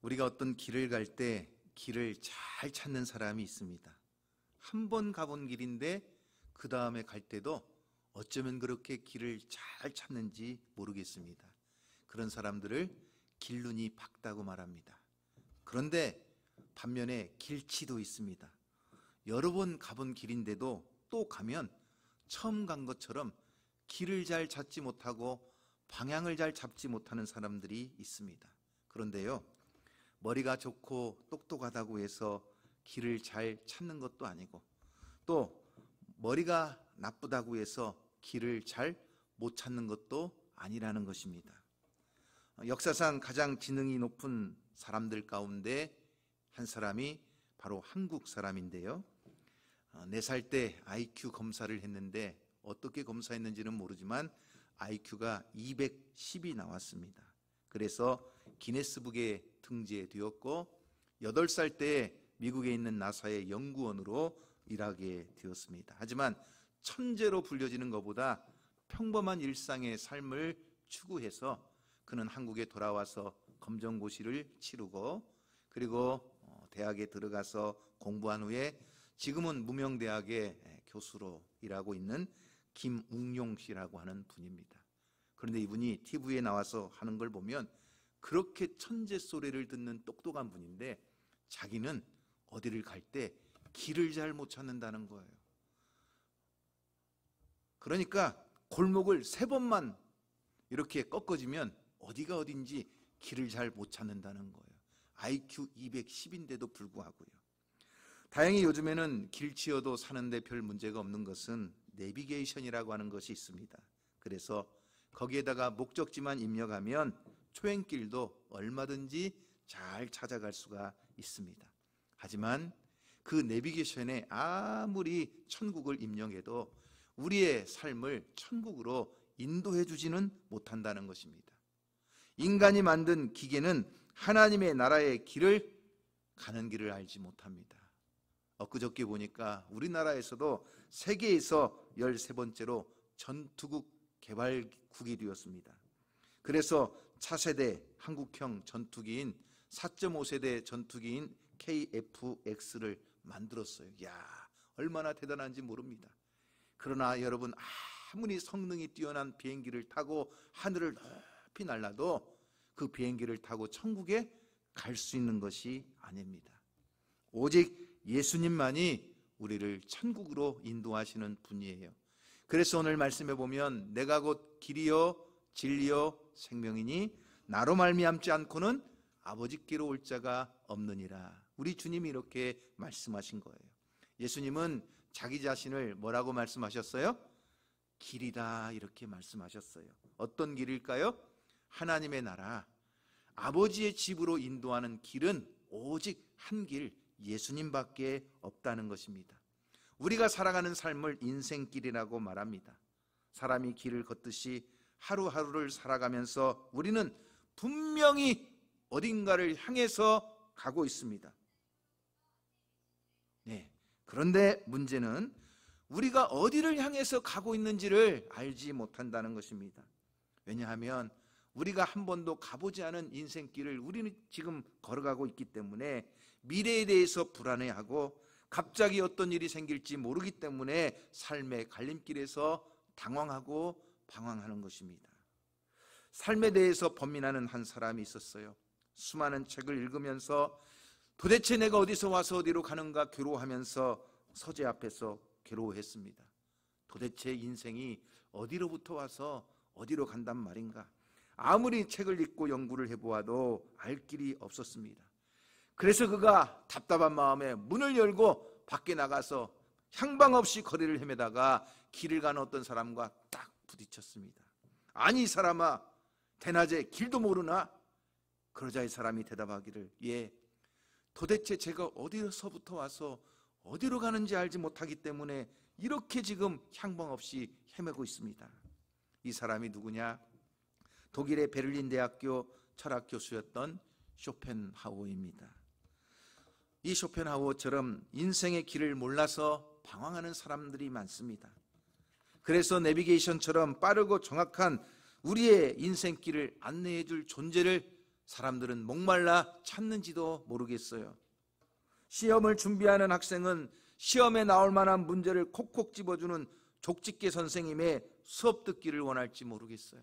우리가 어떤 길을 갈 때 길을 잘 찾는 사람이 있습니다. 한 번 가본 길인데 그 다음에 갈 때도 어쩌면 그렇게 길을 잘 찾는지 모르겠습니다. 그런 사람들을 길눈이 밝다고 말합니다. 그런데 반면에 길치도 있습니다. 여러 번 가본 길인데도 또 가면 처음 간 것처럼 길을 잘 찾지 못하고 방향을 잘 잡지 못하는 사람들이 있습니다. 그런데요, 머리가 좋고 똑똑하다고 해서 길을 잘 찾는 것도 아니고, 또 머리가 나쁘다고 해서 길을 잘 못 찾는 것도 아니라는 것입니다. 역사상 가장 지능이 높은 사람들 가운데 한 사람이 바로 한국 사람인데요, 4살 때 IQ 검사를 했는데 어떻게 검사했는지는 모르지만 IQ가 210이 나왔습니다. 그래서 기네스북에 등재되었고 8살 때 미국에 있는 나사의 연구원으로 일하게 되었습니다. 하지만 천재로 불려지는 것보다 평범한 일상의 삶을 추구해서 그는 한국에 돌아와서 검정고시를 치르고, 그리고 대학에 들어가서 공부한 후에 지금은 무명대학의 교수로 일하고 있는 김웅용 씨라고 하는 분입니다. 그런데 이분이 TV에 나와서 하는 걸 보면 그렇게 천재 소리를 듣는 똑똑한 분인데 자기는 어디를 갈 때 길을 잘 못 찾는다는 거예요. 그러니까 골목을 3번만 이렇게 꺾어지면 어디가 어딘지 길을 잘 못 찾는다는 거예요. IQ 210인데도 불구하고요. 다행히 요즘에는 길치여도 사는데 별 문제가 없는 것은 내비게이션이라고 하는 것이 있습니다. 그래서 거기에다가 목적지만 입력하면 초행길도 얼마든지 잘 찾아갈 수가 있습니다. 하지만 그 내비게이션에 아무리 천국을 입력해도 우리의 삶을 천국으로 인도해 주지는 못한다는 것입니다. 인간이 만든 기계는 하나님의 나라의 길을 가는 길을 알지 못합니다. 엊그저께 보니까 우리나라에서도 세계에서 13번째로 전투국 개발국이 되었습니다. 그래서 차세대 한국형 전투기인 4.5세대 전투기인 KF-X를 만들었어요. 야, 얼마나 대단한지 모릅니다. 그러나 여러분, 아무리 성능이 뛰어난 비행기를 타고 하늘을 높이 날아도 그 비행기를 타고 천국에 갈 수 있는 것이 아닙니다. 오직 예수님만이 우리를 천국으로 인도하시는 분이에요. 그래서 오늘 말씀해 보면 내가 곧 길이요 진리요 생명이니 나로 말미암지 않고는 아버지께로 올 자가 없느니라. 우리 주님이 이렇게 말씀하신 거예요. 예수님은 자기 자신을 뭐라고 말씀하셨어요? 길이다, 이렇게 말씀하셨어요. 어떤 길일까요? 하나님의 나라, 아버지의 집으로 인도하는 길은 오직 한 길, 예수님밖에 없다는 것입니다. 우리가 살아가는 삶을 인생길이라고 말합니다. 사람이 길을 걷듯이 하루하루를 살아가면서 우리는 분명히 어딘가를 향해서 가고 있습니다. 네. 그런데 문제는 우리가 어디를 향해서 가고 있는지를 알지 못한다는 것입니다. 왜냐하면 우리가 한 번도 가보지 않은 인생길을 우리는 지금 걸어가고 있기 때문에 미래에 대해서 불안해하고 갑자기 어떤 일이 생길지 모르기 때문에 삶의 갈림길에서 당황하고 방황하는 것입니다. 삶에 대해서 번민하는 한 사람이 있었어요. 수많은 책을 읽으면서 도대체 내가 어디서 와서 어디로 가는가 괴로워하면서 서재 앞에서 괴로워했습니다. 도대체 인생이 어디로부터 와서 어디로 간단 말인가? 아무리 책을 읽고 연구를 해보아도 알 길이 없었습니다. 그래서 그가 답답한 마음에 문을 열고 밖에 나가서 향방 없이 거리를 헤매다가 길을 가는 어떤 사람과 딱 부딪혔습니다. 아니, 이 사람아, 대낮에 길도 모르나? 그러자 이 사람이 대답하기를, 예, 도대체 제가 어디서부터 와서 어디로 가는지 알지 못하기 때문에 이렇게 지금 향방 없이 헤매고 있습니다. 이 사람이 누구냐? 독일의 베를린 대학교 철학 교수였던 쇼펜하우어입니다. 이 쇼펜하우어처럼 인생의 길을 몰라서 방황하는 사람들이 많습니다. 그래서 내비게이션처럼 빠르고 정확한 우리의 인생길을 안내해 줄 존재를 사람들은 목말라 찾는지도 모르겠어요. 시험을 준비하는 학생은 시험에 나올 만한 문제를 콕콕 집어주는 족집게 선생님의 수업 듣기를 원할지 모르겠어요.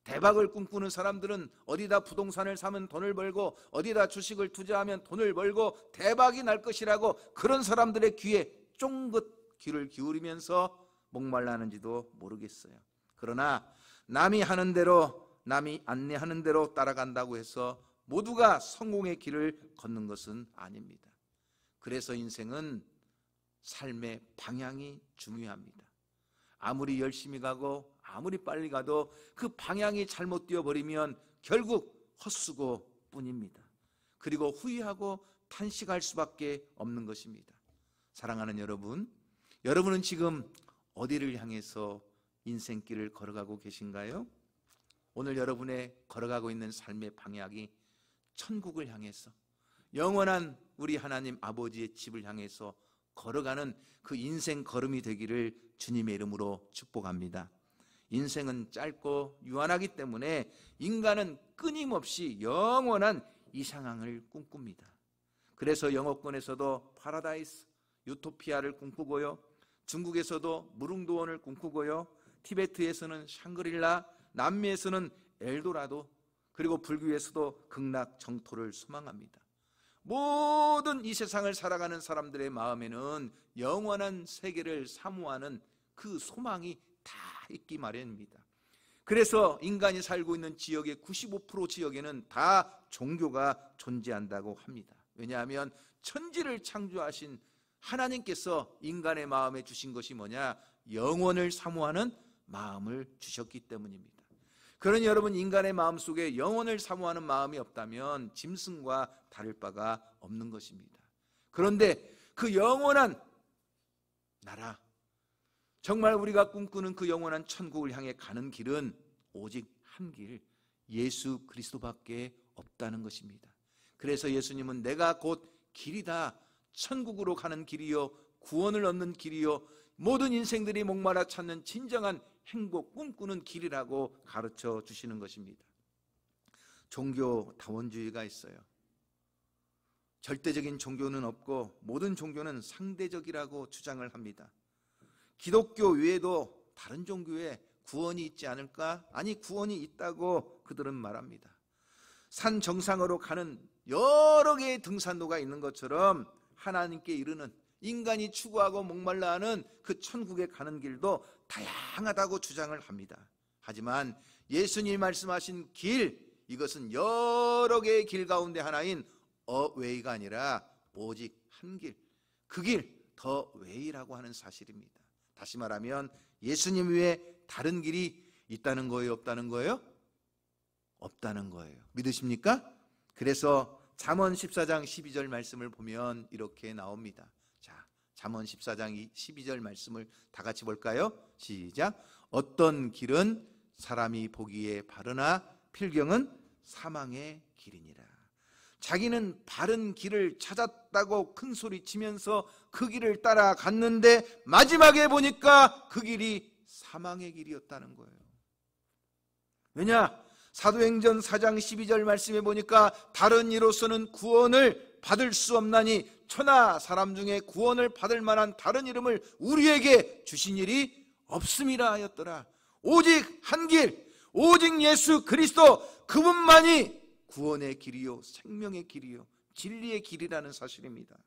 대박을 꿈꾸는 사람들은 어디다 부동산을 사면 돈을 벌고 어디다 주식을 투자하면 돈을 벌고 대박이 날 것이라고 그런 사람들의 귀에 쫑긋 귀를 기울이면서 목말라하는지도 모르겠어요. 그러나 남이 하는 대로, 남이 안내하는 대로 따라간다고 해서 모두가 성공의 길을 걷는 것은 아닙니다. 그래서 인생은 삶의 방향이 중요합니다. 아무리 열심히 가고 아무리 빨리 가도 그 방향이 잘못 되어버리면 결국 헛수고 뿐입니다. 그리고 후회하고 탄식할 수밖에 없는 것입니다. 사랑하는 여러분, 여러분은 지금 어디를 향해서 인생길을 걸어가고 계신가요? 오늘 여러분의 걸어가고 있는 삶의 방향이 천국을 향해서, 영원한 우리 하나님 아버지의 집을 향해서 걸어가는 그 인생 걸음이 되기를 주님의 이름으로 축복합니다. 인생은 짧고 유한하기 때문에 인간은 끊임없이 영원한 이상향을 꿈꿉니다. 그래서 영어권에서도 파라다이스, 유토피아를 꿈꾸고요, 중국에서도 무릉도원을 꿈꾸고요, 티베트에서는 샹그릴라, 남미에서는 엘도라도, 그리고 불교에서도 극락 정토를 소망합니다. 모든 이 세상을 살아가는 사람들의 마음에는 영원한 세계를 사모하는 그 소망이 다 있기 마련입니다. 그래서 인간이 살고 있는 지역의 95% 지역에는 다 종교가 존재한다고 합니다. 왜냐하면 천지를 창조하신 하나님께서 인간의 마음에 주신 것이 뭐냐? 영원을 사모하는 마음을 주셨기 때문입니다. 그러니 여러분, 인간의 마음속에 영원을 사모하는 마음이 없다면 짐승과 다를 바가 없는 것입니다. 그런데 그 영원한 나라, 정말 우리가 꿈꾸는 그 영원한 천국을 향해 가는 길은 오직 한 길, 예수 그리스도밖에 없다는 것입니다. 그래서 예수님은 내가 곧 길이다, 천국으로 가는 길이요, 구원을 얻는 길이요, 모든 인생들이 목마라 찾는 진정한 행복 꿈꾸는 길이라고 가르쳐 주시는 것입니다. 종교 다원주의가 있어요. 절대적인 종교는 없고 모든 종교는 상대적이라고 주장을 합니다. 기독교 외에도 다른 종교에 구원이 있지 않을까? 아니, 구원이 있다고 그들은 말합니다. 산 정상으로 가는 여러 개의 등산로가 있는 것처럼 하나님께 이르는, 인간이 추구하고 목말라하는 그 천국에 가는 길도 다양하다고 주장을 합니다. 하지만 예수님이 말씀하신 길, 이것은 여러 개의 길 가운데 하나인 어웨이가 아니라 오직 한 길, 그 길, 더 웨이라고 하는 사실입니다. 다시 말하면 예수님 외에 다른 길이 있다는 거예요, 없다는 거예요? 없다는 거예요. 믿으십니까? 그래서 잠언 14장 12절 말씀을 보면 이렇게 나옵니다. 자, 잠언 14장 12절 말씀을 다 같이 볼까요? 시작. 어떤 길은 사람이 보기에 바르나 필경은 사망의 길이니라. 자기는 바른 길을 찾았다고 큰 소리 치면서 그 길을 따라갔는데 마지막에 보니까 그 길이 사망의 길이었다는 거예요. 왜냐? 사도행전 4장 12절 말씀에 보니까 다른 이로서는 구원을 받을 수 없나니 천하 사람 중에 구원을 받을 만한 다른 이름을 우리에게 주신 일이 없음이라 하였더라. 오직 한 길, 오직 예수 그리스도, 그분만이 구원의 길이요, 생명의 길이요, 진리의 길이라는 사실입니다.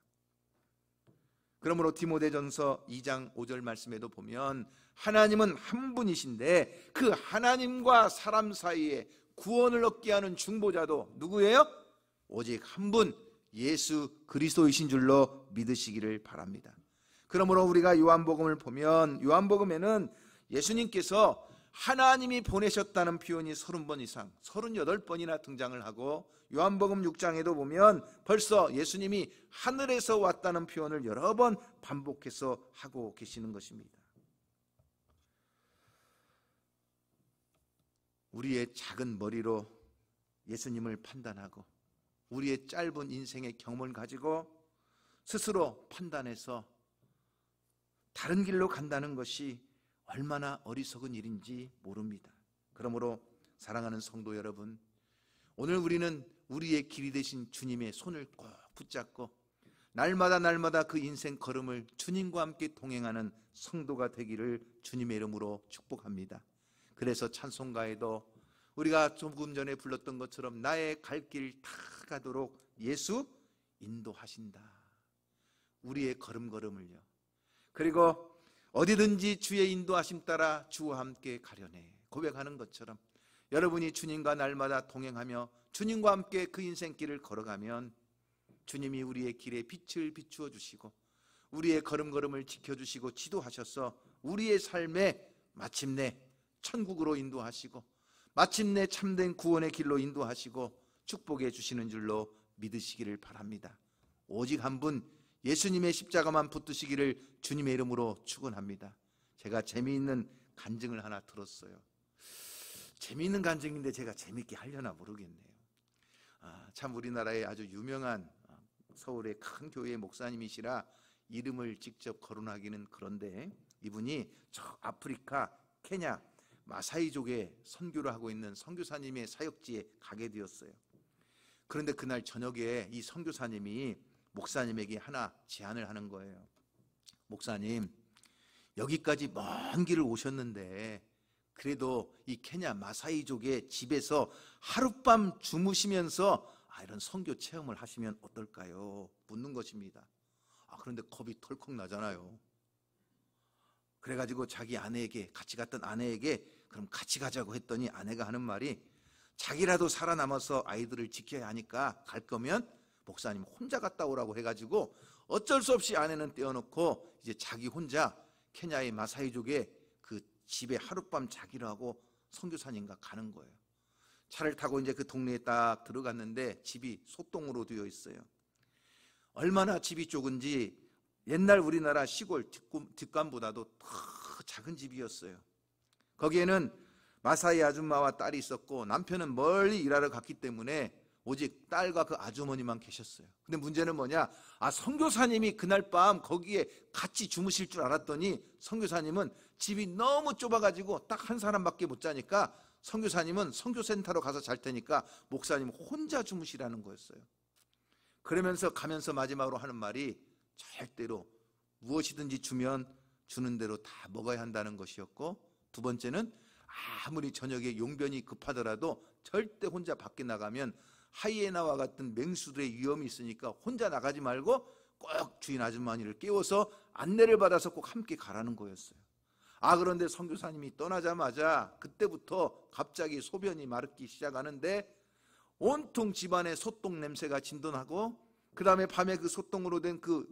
그러므로 디모데전서 2장 5절 말씀에도 보면 하나님은 한 분이신데 그 하나님과 사람 사이에 구원을 얻게 하는 중보자도 누구예요? 오직 한 분, 예수 그리스도이신 줄로 믿으시기를 바랍니다. 그러므로 우리가 요한복음을 보면 요한복음에는 예수님께서 하나님이 보내셨다는 표현이 30번 이상, 38번이나 등장을 하고, 요한복음 6장에도 보면 벌써 예수님이 하늘에서 왔다는 표현을 여러 번 반복해서 하고 계시는 것입니다. 우리의 작은 머리로 예수님을 판단하고 우리의 짧은 인생의 경험을 가지고 스스로 판단해서 다른 길로 간다는 것이 얼마나 어리석은 일인지 모릅니다. 그러므로 사랑하는 성도 여러분, 오늘 우리는 우리의 길이 되신 주님의 손을 꼭 붙잡고 날마다 그 인생 걸음을 주님과 함께 동행하는 성도가 되기를 주님의 이름으로 축복합니다. 그래서 찬송가에도 우리가 조금 전에 불렀던 것처럼 나의 갈 길 다 가도록 예수 인도하신다. 우리의 걸음걸음을요. 그리고 어디든지 주의 인도하심 따라 주와 함께 가려네 고백하는 것처럼 여러분이 주님과 날마다 동행하며 주님과 함께 그 인생길을 걸어가면 주님이 우리의 길에 빛을 비추어 주시고 우리의 걸음걸음을 지켜주시고 지도하셔서 우리의 삶에 마침내 천국으로 인도하시고 마침내 참된 구원의 길로 인도하시고 축복해 주시는 줄로 믿으시기를 바랍니다. 오직 한 분 예수님의 십자가만 붙드시기를 주님의 이름으로 축원합니다. 제가 재미있는 간증을 하나 들었어요. 재미있는 간증인데 제가 재미있게 하려나 모르겠네요. 참 우리나라의 아주 유명한 서울의 큰 교회의 목사님이시라 이름을 직접 거론하기는 그런데 이분이 저 아프리카 케냐 마사이족에 선교를 하고 있는 선교사님의 사역지에 가게 되었어요. 그런데 그날 저녁에 이 선교사님이 목사님에게 하나 제안을 하는 거예요. 목사님, 여기까지 먼 길을 오셨는데 그래도 이 케냐 마사이족의 집에서 하룻밤 주무시면서 이런 선교 체험을 하시면 어떨까요? 묻는 것입니다. 그런데 겁이 털컥 나잖아요. 그래가지고 자기 아내에게, 같이 갔던 아내에게 그럼 같이 가자고 했더니 아내가 하는 말이 자기라도 살아남아서 아이들을 지켜야 하니까 갈 거면 목사님 혼자 갔다 오라고 해가지고 어쩔 수 없이 아내는 떼어놓고 이제 자기 혼자 케냐의 마사이족의 그 집에 하룻밤 자기를 하고 선교사님과 가는 거예요. 차를 타고 이제 그 동네에 딱 들어갔는데 집이 소똥으로 되어 있어요. 얼마나 집이 좁은지 옛날 우리나라 시골 뒷감보다도 더 작은 집이었어요. 거기에는 마사이 아줌마와 딸이 있었고 남편은 멀리 일하러 갔기 때문에 오직 딸과 그 아주머니만 계셨어요. 근데 문제는 뭐냐? 선교사님이 그날 밤 거기에 같이 주무실 줄 알았더니 선교사님은 집이 너무 좁아가지고 딱 한 사람밖에 못 자니까 선교사님은 선교센터로 가서 잘 테니까 목사님 혼자 주무시라는 거였어요. 그러면서 가면서 마지막으로 하는 말이 절대로 무엇이든지 주면 주는 대로 다 먹어야 한다는 것이었고, 두 번째는 아무리 저녁에 용변이 급하더라도 절대 혼자 밖에 나가면 하이에나와 같은 맹수들의 위험이 있으니까 혼자 나가지 말고 꼭 주인 아주머니를 깨워서 안내를 받아서 꼭 함께 가라는 거였어요. 그런데 선교사님이 떠나자마자 그때부터 갑자기 소변이 마르기 시작하는데 온통 집안에 소똥 냄새가 진동하고, 그 다음에 밤에 그 소똥으로 된 그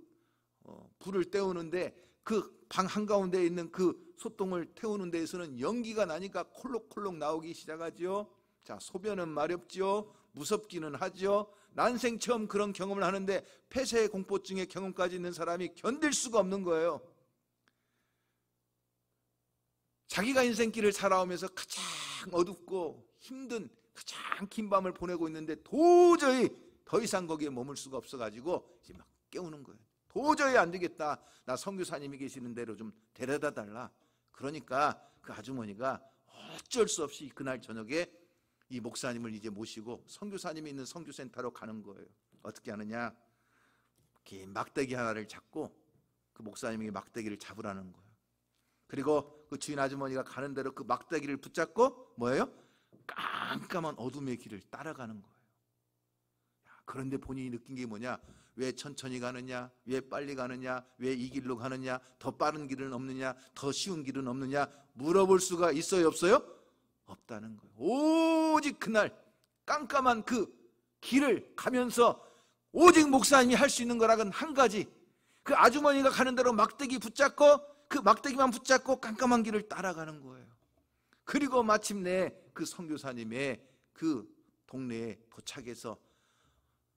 불을 때우는데 그 방 한가운데 있는 그 소똥을 태우는 데에서는 연기가 나니까 콜록콜록 나오기 시작하죠. 자, 소변은 마렵죠. 무섭기는 하죠. 난생 처음 그런 경험을 하는데 폐쇄 공포증의 경험까지 있는 사람이 견딜 수가 없는 거예요. 자기가 인생길을 살아오면서 가장 어둡고 힘든 가장 긴 밤을 보내고 있는데 도저히 더 이상 거기에 머물 수가 없어가지고 이제 막 깨우는 거예요. 도저히 안 되겠다. 나 선교사님이 계시는 데로 좀 데려다 달라. 그러니까 그 아주머니가 어쩔 수 없이 그날 저녁에 이 목사님을 이제 모시고 선교사님이 있는 선교센터로 가는 거예요. 어떻게 하느냐? 긴 막대기 하나를 잡고 그 목사님에게 막대기를 잡으라는 거예요. 그리고 그 주인 아주머니가 가는 대로 그 막대기를 붙잡고 뭐예요? 깜깜한 어둠의 길을 따라가는 거예요. 그런데 본인이 느낀 게 뭐냐? 왜 천천히 가느냐? 왜 빨리 가느냐? 왜 이 길로 가느냐? 더 빠른 길은 없느냐? 더 쉬운 길은 없느냐? 물어볼 수가 있어요, 없어요? 없다는 거예요. 오직 그날 깜깜한 그 길을 가면서 오직 목사님이 할 수 있는 거라곤 한 가지, 그 아주머니가 가는 대로 막대기 붙잡고 그 막대기만 붙잡고 깜깜한 길을 따라가는 거예요. 그리고 마침내 그 선교사님의 그 동네에 도착해서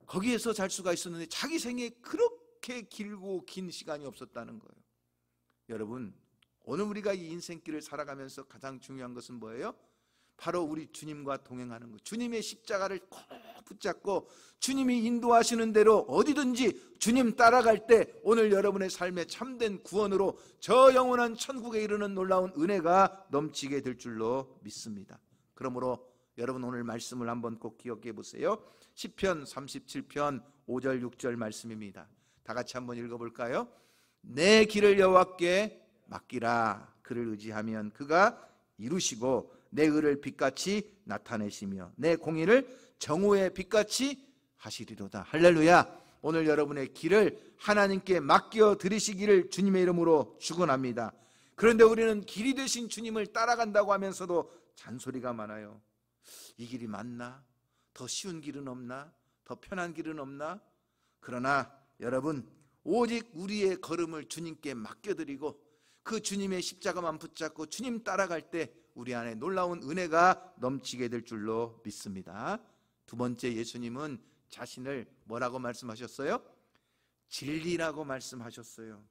거기에서 잘 수가 있었는데 자기 생에 그렇게 길고 긴 시간이 없었다는 거예요. 여러분, 오늘 우리가 이 인생길을 살아가면서 가장 중요한 것은 뭐예요? 바로 우리 주님과 동행하는 것. 주님의 십자가를 꼭 붙잡고 주님이 인도하시는 대로 어디든지 주님 따라갈 때 오늘 여러분의 삶에 참된 구원으로 저 영원한 천국에 이르는 놀라운 은혜가 넘치게 될 줄로 믿습니다. 그러므로 여러분 오늘 말씀을 한번 꼭 기억해 보세요. 시편 37편 5절 6절 말씀입니다. 다 같이 한번 읽어볼까요? 내 길을 여호와께 맡기라. 그를 의지하면 그가 이루시고 내 의를 빛같이 나타내시며 내 공의를 정오의 빛같이 하시리로다. 할렐루야. 오늘 여러분의 길을 하나님께 맡겨 드리시기를 주님의 이름으로 축원합니다. 그런데 우리는 길이 되신 주님을 따라간다고 하면서도 잔소리가 많아요. 이 길이 맞나? 더 쉬운 길은 없나? 더 편한 길은 없나? 그러나 여러분, 오직 우리의 걸음을 주님께 맡겨드리고 그 주님의 십자가만 붙잡고 주님 따라갈 때 우리 안에 놀라운 은혜가 넘치게 될 줄로 믿습니다. 두 번째, 예수님은 자신을 뭐라고 말씀하셨어요? 진리라고 말씀하셨어요.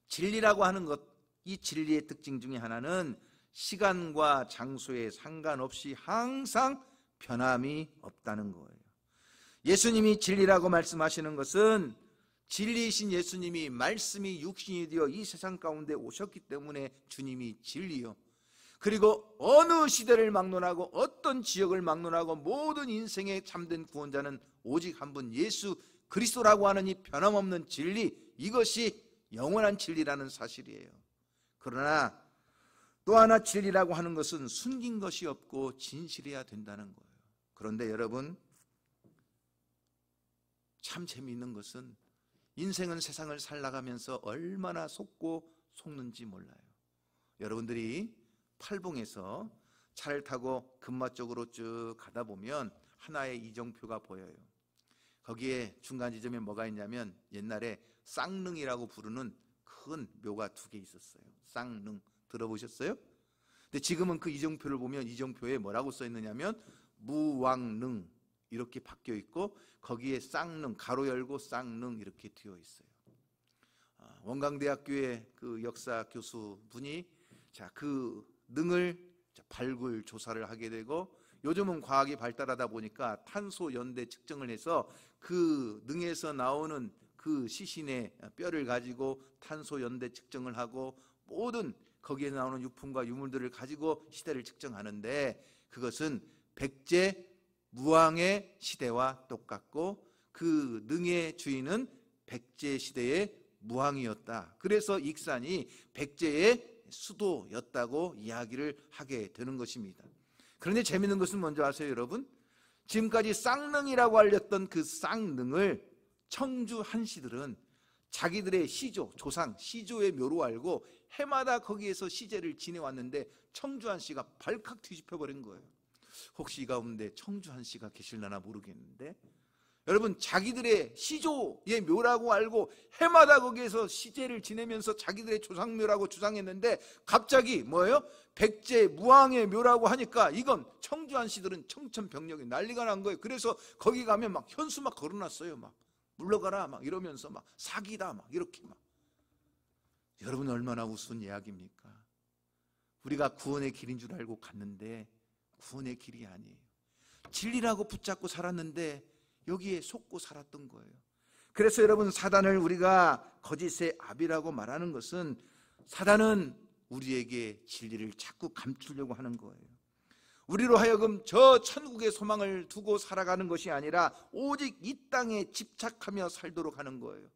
진리라고 하는 것, 이 진리의 특징 중에 하나는 시간과 장소에 상관없이 항상 변함이 없다는 거예요. 예수님이 진리라고 말씀하시는 것은 진리이신 예수님이 말씀이 육신이 되어 이 세상 가운데 오셨기 때문에 주님이 진리요. 그리고 어느 시대를 막론하고 어떤 지역을 막론하고 모든 인생의 참된 구원자는 오직 한 분 예수 그리스도라고 하는 이 변함없는 진리, 이것이 영원한 진리라는 사실이에요. 그러나 또 하나 진리라고 하는 것은 숨긴 것이 없고 진실해야 된다는 거예요. 그런데 여러분, 참 재미있는 것은 인생은 세상을 살아가면서 얼마나 속고 속는지 몰라요. 여러분들이 팔봉에서 차를 타고 금마 쪽으로 쭉 가다 보면 하나의 이정표가 보여요. 거기에 중간 지점에 뭐가 있냐면 옛날에 쌍릉이라고 부르는 큰 묘가 2개 있었어요. 쌍릉 들어보셨어요? 근데 지금은 그 이정표를 보면 이정표에 뭐라고 써 있느냐면 무왕릉 이렇게 바뀌어 있고 거기에 쌍릉 가로 열고 쌍릉 이렇게 튀어 있어요. 원광대학교의 그 역사 교수분이 그 능을 발굴 조사를 하게 되고 요즘은 과학이 발달하다 보니까 탄소 연대 측정을 해서 그 능에서 나오는 그 시신의 뼈를 가지고 탄소 연대 측정을 하고 모든 거기에 나오는 유품과 유물들을 가지고 시대를 측정하는데 그것은 백제 무왕의 시대와 똑같고 그 능의 주인은 백제 시대의 무왕이었다. 그래서 익산이 백제의 수도였다고 이야기를 하게 되는 것입니다. 그런데 재미있는 것은 뭔지 아세요, 여러분? 지금까지 쌍릉이라고 알렸던 그 쌍릉을 청주 한씨들은 자기들의 시조, 조상, 시조의 묘로 알고 해마다 거기에서 시제를 지내왔는데 청주 한씨가 발칵 뒤집혀버린 거예요. 혹시 이 가운데 청주 한씨가 계실려나 모르겠는데 여러분, 자기들의 시조의 묘라고 알고 해마다 거기에서 시제를 지내면서 자기들의 조상묘라고 주장했는데 갑자기 뭐예요? 백제 무왕의 묘라고 하니까 이건 청주한 씨들은 청천벽력이 난리가 난 거예요. 그래서 거기 가면 막 현수 막 걸어놨어요. 막 물러가라 막 이러면서 막 사기다 막 이렇게 막. 여러분, 얼마나 우스운 이야기입니까? 우리가 구원의 길인 줄 알고 갔는데 구원의 길이 아니에요. 진리라고 붙잡고 살았는데 여기에 속고 살았던 거예요. 그래서 여러분, 사단을 우리가 거짓의 아비라고 말하는 것은 사단은 우리에게 진리를 자꾸 감추려고 하는 거예요. 우리로 하여금 저 천국의 소망을 두고 살아가는 것이 아니라 오직 이 땅에 집착하며 살도록 하는 거예요.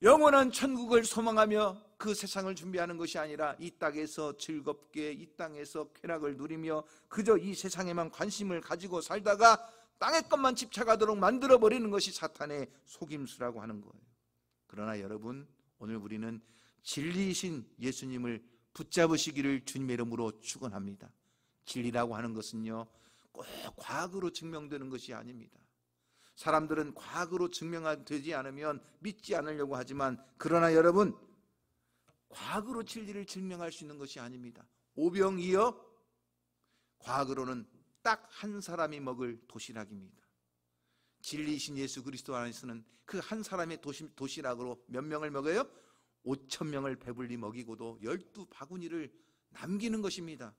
영원한 천국을 소망하며 그 세상을 준비하는 것이 아니라 이 땅에서 즐겁게 이 땅에서 쾌락을 누리며 그저 이 세상에만 관심을 가지고 살다가 땅의 것만 집착하도록 만들어버리는 것이 사탄의 속임수라고 하는 거예요. 그러나 여러분, 오늘 우리는 진리이신 예수님을 붙잡으시기를 주님의 이름으로 축원합니다. 진리라고 하는 것은요, 꼭 과학으로 증명되는 것이 아닙니다. 사람들은 과학으로 증명되지 않으면 믿지 않으려고 하지만 그러나 여러분, 과학으로 진리를 증명할 수 있는 것이 아닙니다. 오병이어 과학으로는 딱 한 사람이 먹을 도시락입니다. 진리이신 예수 그리스도 안에서는 그 한 사람의 도시락으로 몇 명을 먹어요? 5,000명을 배불리 먹이고도 12바구니를 남기는 것입니다.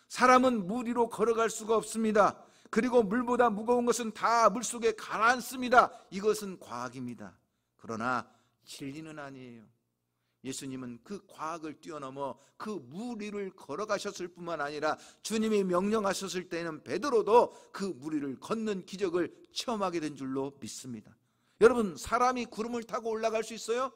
사람은 물 위로 걸어갈 수가 없습니다. 그리고 물보다 무거운 것은 다 물속에 가라앉습니다. 이것은 과학입니다. 그러나 진리는 아니에요. 예수님은 그 과학을 뛰어넘어 그 물 위를 걸어가셨을 뿐만 아니라 주님이 명령하셨을 때는 베드로도 그 물 위를 걷는 기적을 체험하게 된 줄로 믿습니다. 여러분, 사람이 구름을 타고 올라갈 수 있어요?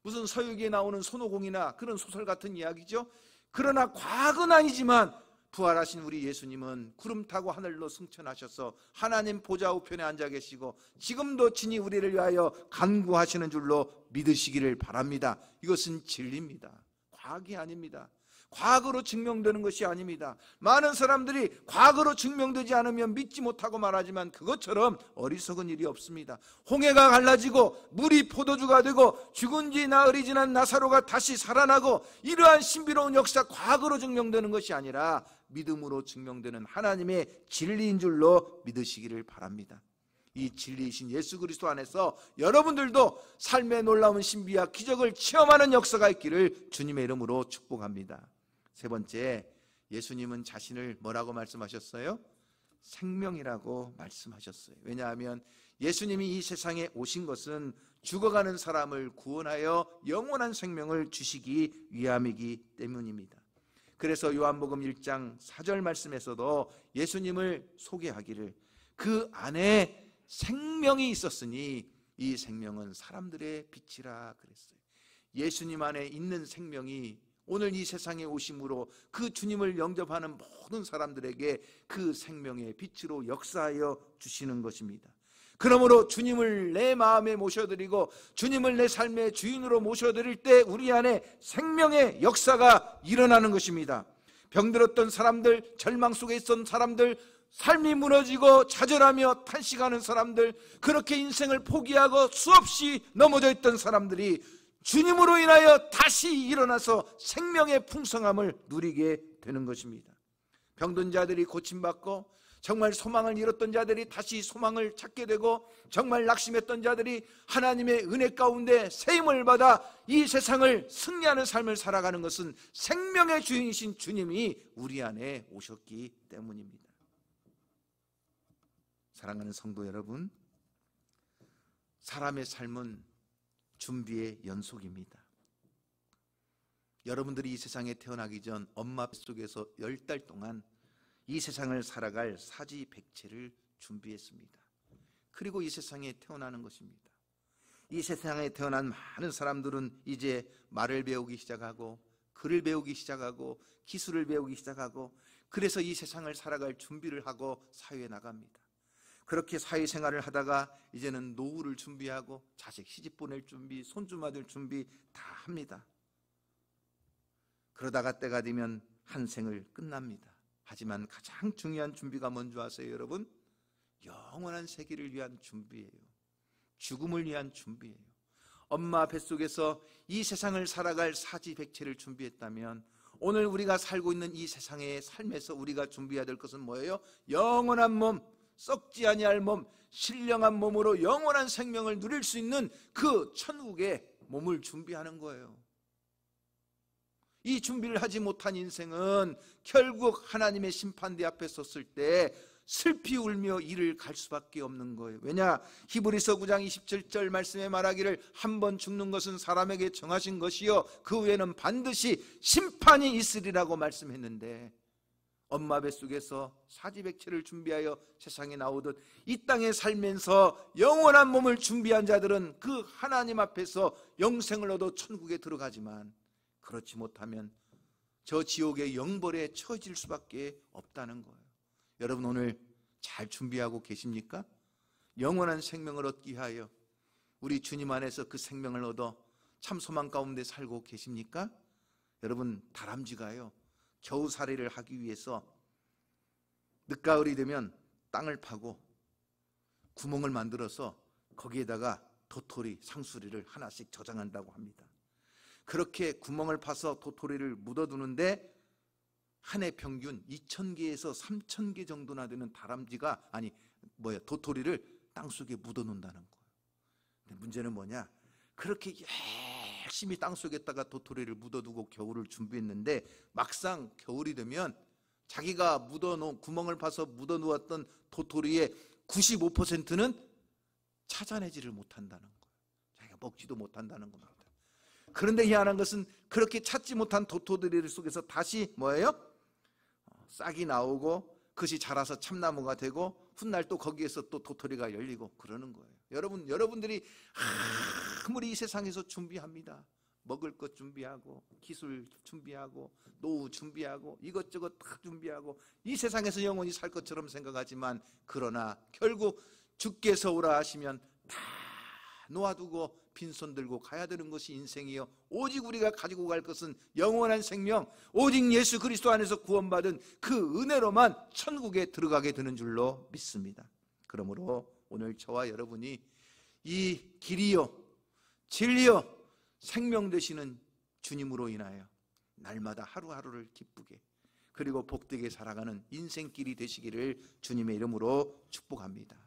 무슨 서유기에 나오는 손오공이나 그런 소설 같은 이야기죠. 그러나 과학은 아니지만 부활하신 우리 예수님은 구름 타고 하늘로 승천하셔서 하나님 보좌 우편에 앉아 계시고 지금도 친히 우리를 위하여 간구하시는 줄로 믿으시기를 바랍니다. 이것은 진리입니다. 과학이 아닙니다. 과학으로 증명되는 것이 아닙니다. 많은 사람들이 과학으로 증명되지 않으면 믿지 못하고 말하지만 그것처럼 어리석은 일이 없습니다. 홍해가 갈라지고 물이 포도주가 되고 죽은 지 나흘이 지난 나사로가 다시 살아나고 이러한 신비로운 역사, 과학으로 증명되는 것이 아니라 믿음으로 증명되는 하나님의 진리인 줄로 믿으시기를 바랍니다. 이 진리이신 예수 그리스도 안에서 여러분들도 삶의 놀라운 신비와 기적을 체험하는 역사가 있기를 주님의 이름으로 축복합니다. 세 번째, 예수님은 자신을 뭐라고 말씀하셨어요? 생명이라고 말씀하셨어요. 왜냐하면 예수님이 이 세상에 오신 것은 죽어가는 사람을 구원하여 영원한 생명을 주시기 위함이기 때문입니다. 그래서 요한복음 1장 4절 말씀에서도 예수님을 소개하기를 그 안에 생명이 있었으니 이 생명은 사람들의 빛이라 그랬어요. 예수님 안에 있는 생명이 오늘 이 세상에 오심으로 그 주님을 영접하는 모든 사람들에게 그 생명의 빛으로 역사하여 주시는 것입니다. 그러므로 주님을 내 마음에 모셔드리고 주님을 내 삶의 주인으로 모셔드릴 때 우리 안에 생명의 역사가 일어나는 것입니다. 병들었던 사람들, 절망 속에 있던 사람들, 삶이 무너지고 좌절하며 탄식하는 사람들, 그렇게 인생을 포기하고 수없이 넘어져 있던 사람들이 주님으로 인하여 다시 일어나서 생명의 풍성함을 누리게 되는 것입니다. 병든 자들이 고침받고 정말 소망을 잃었던 자들이 다시 소망을 찾게 되고 정말 낙심했던 자들이 하나님의 은혜 가운데 세임을 받아 이 세상을 승리하는 삶을 살아가는 것은 생명의 주인이신 주님이 우리 안에 오셨기 때문입니다. 사랑하는 성도 여러분, 사람의 삶은 준비의 연속입니다. 여러분들이 이 세상에 태어나기 전 엄마 뱃속에서 10달 동안 이 세상을 살아갈 사지백체를 준비했습니다. 그리고 이 세상에 태어나는 것입니다. 이 세상에 태어난 많은 사람들은 이제 말을 배우기 시작하고 글을 배우기 시작하고 기술을 배우기 시작하고 그래서 이 세상을 살아갈 준비를 하고 사회에 나갑니다. 그렇게 사회생활을 하다가 이제는 노후를 준비하고 자식 시집 보낼 준비, 손주 맞을 준비 다 합니다. 그러다가 때가 되면 한 생을 끝납니다. 하지만 가장 중요한 준비가 뭔지 아세요, 여러분? 영원한 세계를 위한 준비예요. 죽음을 위한 준비예요. 엄마 뱃속에서 이 세상을 살아갈 사지백체를 준비했다면 오늘 우리가 살고 있는 이 세상의 삶에서 우리가 준비해야 될 것은 뭐예요? 영원한 몸, 썩지 아니할 몸, 신령한 몸으로 영원한 생명을 누릴 수 있는 그 천국의 몸을 준비하는 거예요. 이 준비를 하지 못한 인생은 결국 하나님의 심판대 앞에 섰을 때 슬피 울며 이를 갈 수밖에 없는 거예요. 왜냐? 히브리서 9장 27절 말씀에 말하기를 한 번 죽는 것은 사람에게 정하신 것이요 그 후에는 반드시 심판이 있으리라고 말씀했는데 엄마 뱃속에서 사지백체를 준비하여 세상에 나오듯 이 땅에 살면서 영원한 몸을 준비한 자들은 그 하나님 앞에서 영생을 얻어 천국에 들어가지만 그렇지 못하면 저 지옥의 영벌에 처해질 수밖에 없다는 거예요. 여러분 오늘 잘 준비하고 계십니까? 영원한 생명을 얻기 위하여 우리 주님 안에서 그 생명을 얻어 참 소망 가운데 살고 계십니까? 여러분 다람쥐가요 겨우살이를 하기 위해서 늦가을이 되면 땅을 파고 구멍을 만들어서 거기에다가 도토리, 상수리를 하나씩 저장한다고 합니다. 그렇게 구멍을 파서 도토리를 묻어두는데 한 해 평균 2,000개에서 3,000개 정도나 되는 도토리를 땅속에 묻어놓는다는 거예요. 근데 문제는 뭐냐? 그렇게 열심히 땅속에다가 도토리를 묻어두고 겨울을 준비했는데 막상 겨울이 되면 자기가 묻어놓은 구멍을 파서 묻어놓았던 도토리의 95%는 찾아내지를 못한다는 거예요. 자기가 먹지도 못한다는 겁니다. 그런데 희한한 것은 그렇게 찾지 못한 도토리 속에서 다시 뭐예요? 싹이 나오고 그것이 자라서 참나무가 되고 훗날 또 거기에서 또 도토리가 열리고 그러는 거예요. 여러분들이 아무리 이 세상에서 준비합니다. 먹을 것 준비하고 기술 준비하고 노후 준비하고 이것저것 다 준비하고 이 세상에서 영원히 살 것처럼 생각하지만 그러나 결국 주께서 오라 하시면 다 놓아두고 빈손 들고 가야 되는 것이 인생이요, 오직 우리가 가지고 갈 것은 영원한 생명, 오직 예수 그리스도 안에서 구원받은 그 은혜로만 천국에 들어가게 되는 줄로 믿습니다. 그러므로 오늘 저와 여러분이 이 길이요 진리요 생명 되시는 주님으로 인하여 날마다 하루하루를 기쁘게 그리고 복되게 살아가는 인생길이 되시기를 주님의 이름으로 축복합니다.